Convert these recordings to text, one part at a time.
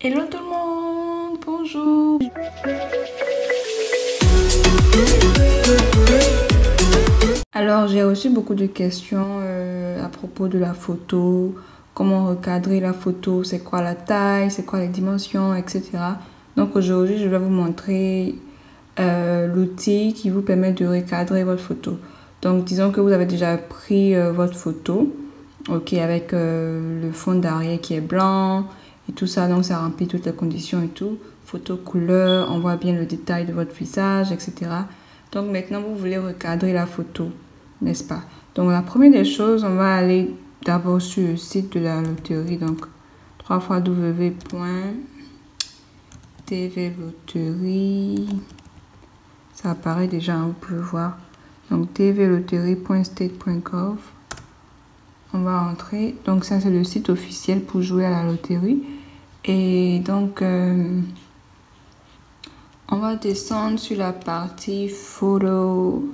Hello tout le monde, bonjour. Alors j'ai reçu beaucoup de questions à propos de la photo, comment recadrer la photo, c'est quoi la taille, c'est quoi les dimensions, etc. Donc aujourd'hui je vais vous montrer l'outil qui vous permet de recadrer votre photo. Donc disons que vous avez déjà pris votre photo, ok, avec le fond d'arrière qui est blanc et tout ça, donc ça remplit toutes les conditions et tout. Photo couleur, on voit bien le détail de votre visage, etc. Donc maintenant vous voulez recadrer la photo, n'est-ce pas? Donc la première des choses, on va aller d'abord sur le site de la loterie, donc www.tvloterie. Ça apparaît déjà, vous pouvez voir. Donc tvloterie.state.gov. On va entrer. Donc ça c'est le site officiel pour jouer à la loterie. Et donc on va descendre sur la partie photo.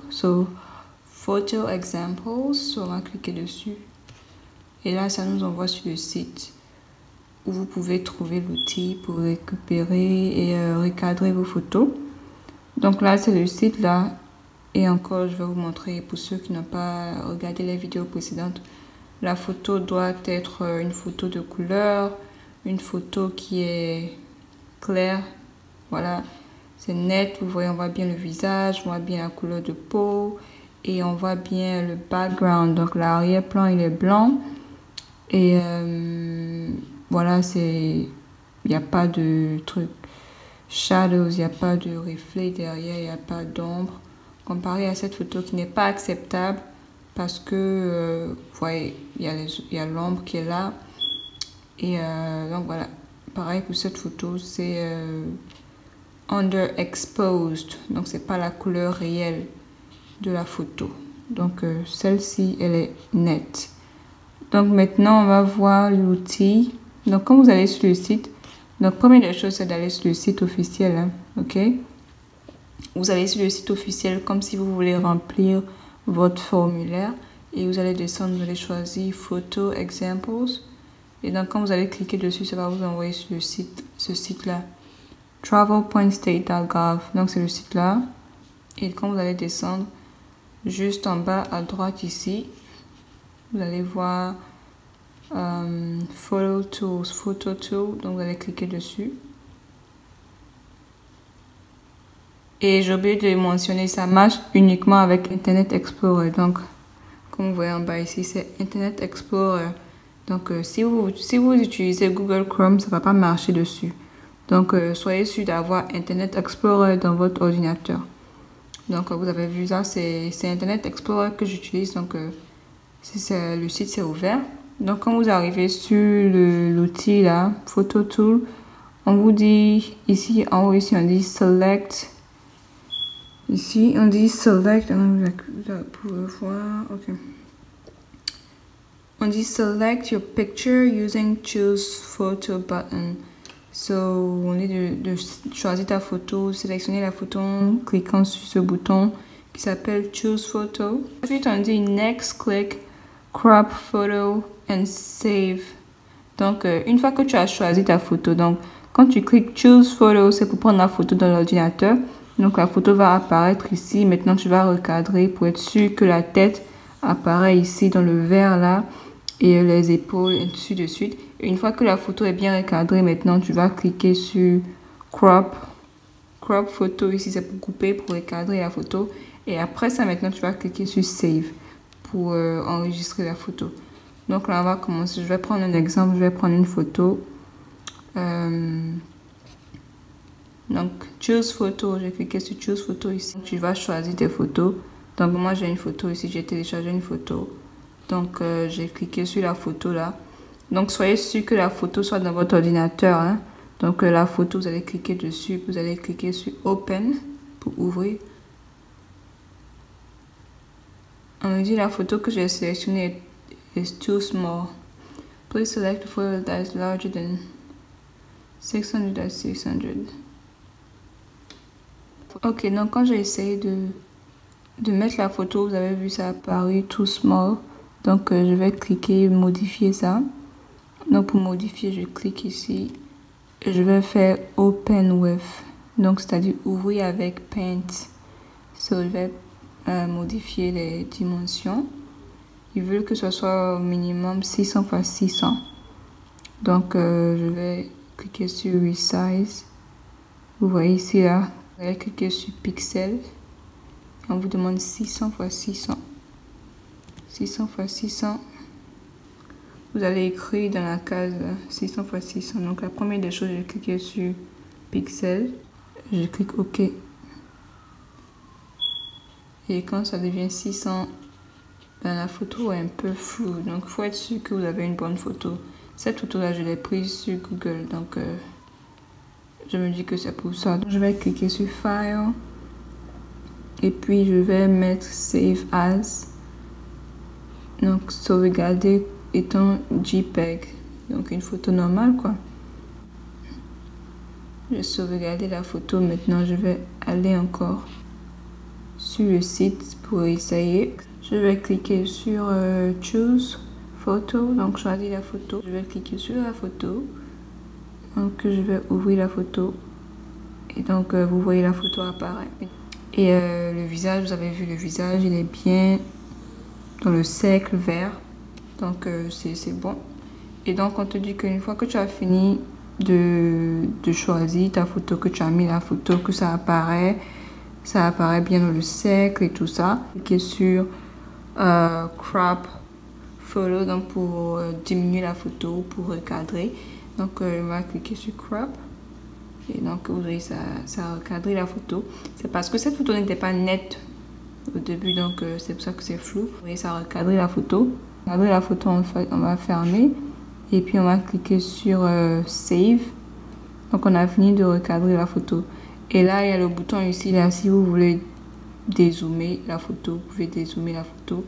Photo examples. On va cliquer dessus. Et là ça nous envoie sur le site où vous pouvez trouver l'outil pour récupérer et recadrer vos photos. Donc là c'est le site là. Et encore je vais vous montrer pour ceux qui n'ont pas regardé les vidéos précédentes. La photo doit être une photo de couleur, une photo qui est claire, voilà, c'est net, vous voyez, on voit bien le visage, on voit bien la couleur de peau et on voit bien le background, donc l'arrière-plan il est blanc et voilà, il n'y a pas de truc shadows, il n'y a pas de reflet derrière, il n'y a pas d'ombre, comparé à cette photo qui n'est pas acceptable. Parce que, vous voyez, il y a l'ombre qui est là. Et donc voilà, pareil pour cette photo, c'est underexposed. Donc c'est pas la couleur réelle de la photo. Donc celle-ci, elle est nette. Donc maintenant, on va voir l'outil. Donc quand vous allez sur le site, donc première des choses, c'est d'aller sur le site officiel. Hein, ok? Vous allez sur le site officiel comme si vous voulez remplir votre formulaire et vous allez descendre, vous allez choisir Photo Examples et donc quand vous allez cliquer dessus, ça va vous envoyer sur le site, ce site là, travel.state.gov. donc c'est le site là et quand vous allez descendre juste en bas à droite ici, vous allez voir Photo Tool, donc vous allez cliquer dessus. Et j'ai oublié de mentionner, ça marche uniquement avec Internet Explorer. Donc, comme vous voyez en bas ici, c'est Internet Explorer. Donc, si vous utilisez Google Chrome, ça ne va pas marcher dessus. Donc, soyez sûr d'avoir Internet Explorer dans votre ordinateur. Donc, vous avez vu ça, c'est Internet Explorer que j'utilise. Donc, le site c'est ouvert. Donc, quand vous arrivez sur l'outil là, Photo Tool, on vous dit ici, en haut ici, on dit Select. Ici, on dit select, vous pouvez voir, ok. On dit select your picture using choose photo button. So, on dit de choisir ta photo, sélectionner la photo en cliquant sur ce bouton qui s'appelle choose photo. Ensuite, on dit next, click crop photo and save. Donc, une fois que tu as choisi ta photo, donc quand tu cliques choose photo, c'est pour prendre la photo dans l'ordinateur. Donc la photo va apparaître ici. Maintenant tu vas recadrer pour être sûr que la tête apparaît ici dans le vert là et les épaules et ainsi de suite. Et une fois que la photo est bien recadrée, maintenant tu vas cliquer sur crop photo. Ici c'est pour couper, pour recadrer la photo. Et après ça, maintenant tu vas cliquer sur save pour enregistrer la photo. Donc là on va commencer. Je vais prendre un exemple. Je vais prendre une photo. Donc, choose photo, j'ai cliqué sur choose photo ici. Tu vas choisir tes photos. Donc, moi j'ai une photo ici, j'ai téléchargé une photo. Donc, j'ai cliqué sur la photo là. Donc, soyez sûr que la photo soit dans votre ordinateur. Hein. Donc, la photo, vous allez cliquer dessus. Vous allez cliquer sur open pour ouvrir. On me dit la photo que j'ai sélectionnée is too small. Please select a photo that is larger than 600 by 600. Ok, donc quand j'ai essayé de mettre la photo, vous avez vu ça apparu too small. Donc je vais cliquer modifier ça. Donc pour modifier, je clique ici je vais faire Open with, donc c'est-à-dire ouvrir avec Paint. So, je vais modifier les dimensions. Ils veulent que ce soit au minimum 600 x 600. Donc je vais cliquer sur Resize. Vous voyez ici là, vous allez cliquer sur Pixel. On vous demande 600 x 600. 600 x 600. Vous allez écrire dans la case 600 x 600. Donc la première des choses, je vais cliquer sur Pixel. Je clique OK. Et quand ça devient 600, ben, la photo est un peu floue. Donc il faut être sûr que vous avez une bonne photo. Cette photo-là, je l'ai prise sur Google. Donc je me dis que c'est pour ça. Donc, je vais cliquer sur File. Et puis je vais mettre Save As. Donc sauvegarder étant JPEG. Donc une photo normale quoi. Je vais sauvegarder la photo. Maintenant je vais aller encore sur le site pour essayer. Je vais cliquer sur Choose Photo. Donc choisir la photo. Je vais cliquer sur la photo. Donc je vais ouvrir la photo. Et donc vous voyez la photo apparaître. Et le visage, vous avez vu le visage, il est bien dans le cercle vert. Donc c'est bon. Et donc on te dit qu'une fois que tu as fini de choisir ta photo, que tu as mis la photo, que ça apparaît bien dans le cercle et tout ça. Cliquez sur Crop Photo, donc pour diminuer la photo, pour recadrer. Donc on va cliquer sur Crop. Et donc vous voyez ça a recadré la photo. C'est parce que cette photo n'était pas nette au début, donc c'est pour ça que c'est flou. Vous voyez ça a recadré la photo. Recadrer la photo, on va fermer. Et puis on va cliquer sur Save. Donc on a fini de recadrer la photo. Et là il y a le bouton ici, là si vous voulez dézoomer la photo, vous pouvez dézoomer la photo.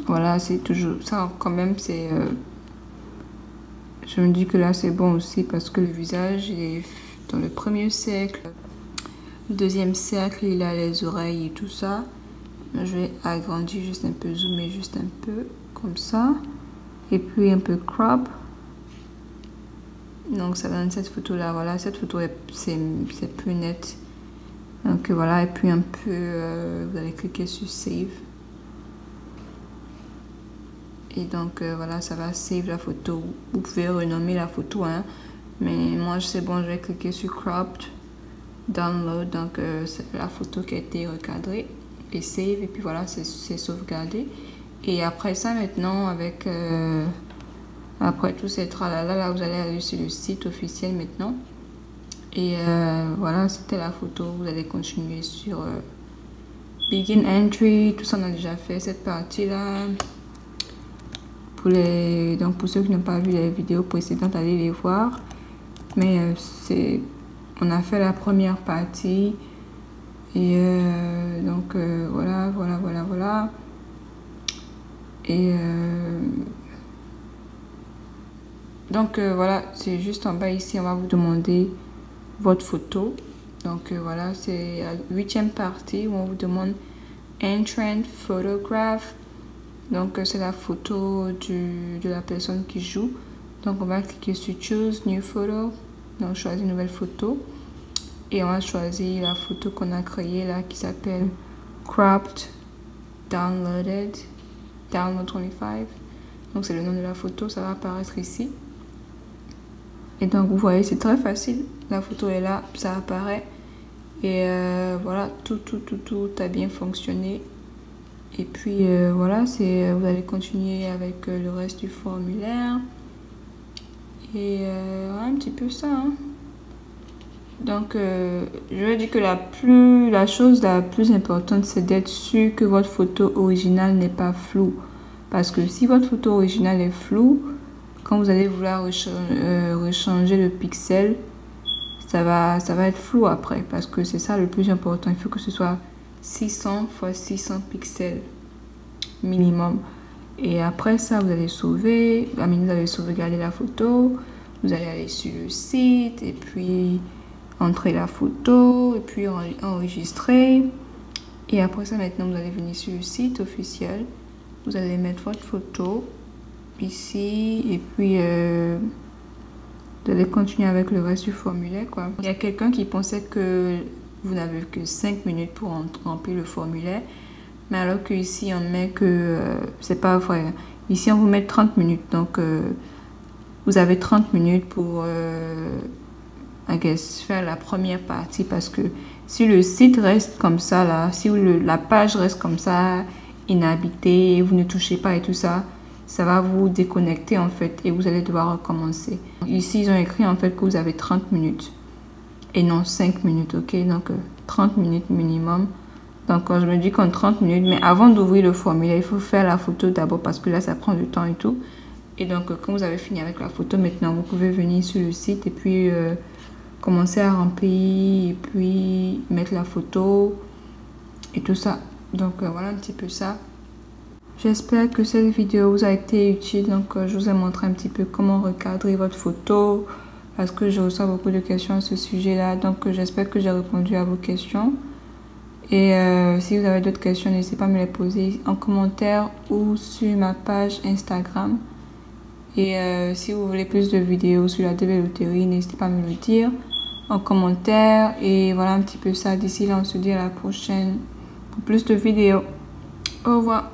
Voilà, c'est toujours ça quand même, c'est je me dis que là c'est bon aussi parce que le visage est dans le premier cercle. Le deuxième cercle, il a les oreilles et tout ça. Je vais agrandir juste un peu, zoomer juste un peu, comme ça. Et puis un peu crop. Donc ça donne cette photo là, voilà, cette photo c'est plus net. Donc voilà, et puis un peu, vous allez cliquer sur Save. Et donc voilà, ça va save la photo. Vous pouvez renommer la photo, hein. Mais moi c'est bon, je vais cliquer sur Cropped, Download. Donc c'est la photo qui a été recadrée. Et save, et puis voilà, c'est sauvegardé. Et après ça maintenant, avec après tout ces tralala là, vous allez aller sur le site officiel maintenant. Et voilà, c'était la photo. Vous allez continuer sur Begin Entry. Tout ça on a déjà fait cette partie là. Donc pour ceux qui n'ont pas vu les vidéos précédentes, allez les voir. Mais on a fait la première partie. Et donc voilà. Et donc voilà, c'est juste en bas ici, on va vous demander votre photo. Donc voilà, c'est la 8e partie où on vous demande Entrant Photograph. Donc c'est la photo de la personne qui joue. Donc on va cliquer sur Choose New Photo. Donc choisir une nouvelle photo. Et on va choisir la photo qu'on a créée là qui s'appelle Cropped Downloaded Download 25. Donc c'est le nom de la photo, ça va apparaître ici. Et donc vous voyez, c'est très facile. La photo est là, ça apparaît. Et voilà, tout a bien fonctionné. Et puis voilà, vous allez continuer avec le reste du formulaire. Et un petit peu ça, hein. Donc je vais dire que la chose la plus importante, c'est d'être sûr que votre photo originale n'est pas floue. Parce que si votre photo originale est floue, quand vous allez vouloir rechanger le pixel, ça va être flou après. Parce que c'est ça le plus important. Il faut que ce soit 600 x 600 pixels minimum. Et après ça, vous allez vous allez sauvegarder la photo. Vous allez aller sur le site et puis entrer la photo et puis enregistrer. Et après ça, maintenant, vous allez venir sur le site officiel. Vous allez mettre votre photo ici et puis Vous allez continuer avec le reste du formulaire, quoi. Il y a quelqu'un qui pensait que vous n'avez que 5 minutes pour remplir le formulaire. Mais alors que ici on met que c'est pas vrai. Ici on vous met 30 minutes. Donc vous avez 30 minutes pour faire la première partie. Parce que si le site reste comme ça là, si la page reste comme ça, inhabitée, et vous ne touchez pas et tout ça, ça va vous déconnecter en fait et vous allez devoir recommencer. Ici ils ont écrit en fait que vous avez 30 minutes et non 5 minutes, ok? Donc 30 minutes minimum. Donc je me dis qu'en 30 minutes, mais avant d'ouvrir le formulaire, il faut faire la photo d'abord parce que là ça prend du temps et tout. Et donc quand vous avez fini avec la photo, maintenant vous pouvez venir sur le site et puis commencer à remplir et puis mettre la photo et tout ça. Donc voilà un petit peu ça. J'espère que cette vidéo vous a été utile. Donc je vous ai montré un petit peu comment recadrer votre photo parce que je reçois beaucoup de questions à ce sujet là. Donc j'espère que j'ai répondu à vos questions. Et si vous avez d'autres questions, n'hésitez pas à me les poser en commentaire ou sur ma page Instagram. Et si vous voulez plus de vidéos sur la développerie, n'hésitez pas à me le dire en commentaire. Et voilà un petit peu ça. D'ici là, on se dit à la prochaine pour plus de vidéos. Au revoir.